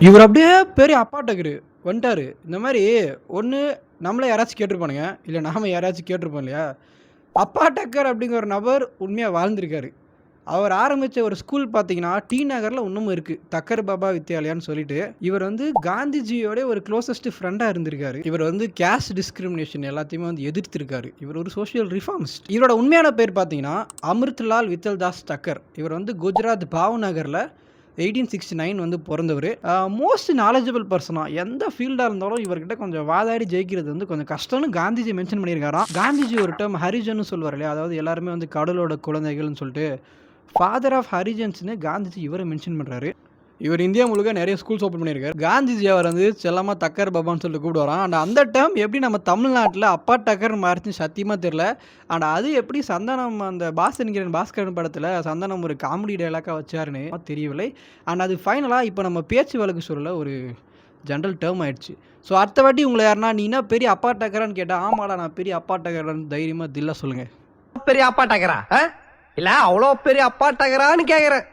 இவர் அப்படியே பெரிய அப்பாட்டக்கரு வந்துட்டாரு. இந்த மாரி ஒண்ணு நம்மள யாராச்சும் கேட்டுருப்பானுங்க. இல்ல நாம யாராச்சும் கேட்டுருப்போம் இல்லையா? அப்பா டக்கர் அப்படிங்கிற ஒரு நபர் உண்மையா வாழ்ந்திருக்காரு. அவர் ஆரம்பிச்ச ஒரு ஸ்கூல் பார்த்தீங்கன்னா, டி நகர்ல இன்னமும் இருக்கு. தக்கர் பாபா வித்யாலயான்னு சொல்லிட்டு. இவர் வந்து காந்திஜியோட ஒரு குளோசஸ்ட் ஃப்ரெண்டா இருந்திருக்காரு. இவர் வந்து கேஸ்ட் டிஸ்கிரிமினேஷன் எல்லாத்தையுமே வந்து எதிர்த்திருக்காரு. இவர் ஒரு சோசியல் ரிஃபார்மிஸ்ட். இவரோட உண்மையான பேர் பார்த்தீங்கன்னா, அமிர்தலால் வித்தல்தாஸ் டக்கர். இவர் வந்து குஜராத் பாவ்நகர்ல 1869 வந்து பொறந்தவரு. மோஸ்ட் நாலெட்ஜபிள் பெர்சனா எந்த ஃபீல்டா இருந்தாலும் இவர்கிட்ட கொஞ்சம் வாதாடி ஜெயிக்கிறது வந்து கொஞ்சம் கஷ்டம்னு காந்திஜி மென்ஷன் பண்ணியிருக்காராம். காந்திஜி ஒரு டெர்ம் ஹரிஜன்னு சொல்லுவார் இல்லையா? அதாவது எல்லாருமே வந்து கடவுளோட குழந்தைகள்னு சொல்லிட்டு ஃபாதர் ஆஃப் ஹரிஜன்ஸ்ன்னு காந்திஜி இவர மென்ஷன் பண்றாரு. இவர் இந்தியா முழுக்க நெறைய ஸ்கூல்ஸ் ஓப்பன் பண்ணியிருக்காரு. காந்திஜி அவர வந்து செல்லமா தக்கர் பாபான்னு சொல்லிட்டு கூப்பிடுவாராம். அண்ட் அந்த டெர்ம் எப்படி நம்ம தமிழ்நாட்டுல அப்பா டக்கர்ன்னு மாறுச்சுன்னு சத்தியமா தெரியல. அண்ட் அது எப்படி சந்தானம் அந்த பாஸ் என்கிறேன் பாஸ்கரன் படத்துல சந்தானம் ஒரு காமெடி டயலாக்கா வச்சாருன்னு தெரியவில்லை. அண்ட் அது ஃபைனலா இப்ப நம்ம பேச்சு வழக்கு சூழல்ல ஒரு ஜெனரல் டெர்ம் ஆயிடுச்சு. ஸோ அடுத்த வாட்டி உங்கள யாருன்னா, "நீ என்ன பெரிய அப்பா டக்கரான்னு?" கேட்டா, "ஆமாடா நான் பெரிய அப்பா டக்கரான்னு" தைரியமா தில்லா சொல்லுங்க. பெரிய அப்பாட்டாக்கிறா இல்ல அவ்வளோ பெரிய அப்பாட்டாக்கிறான்னு கேக்குறேன்.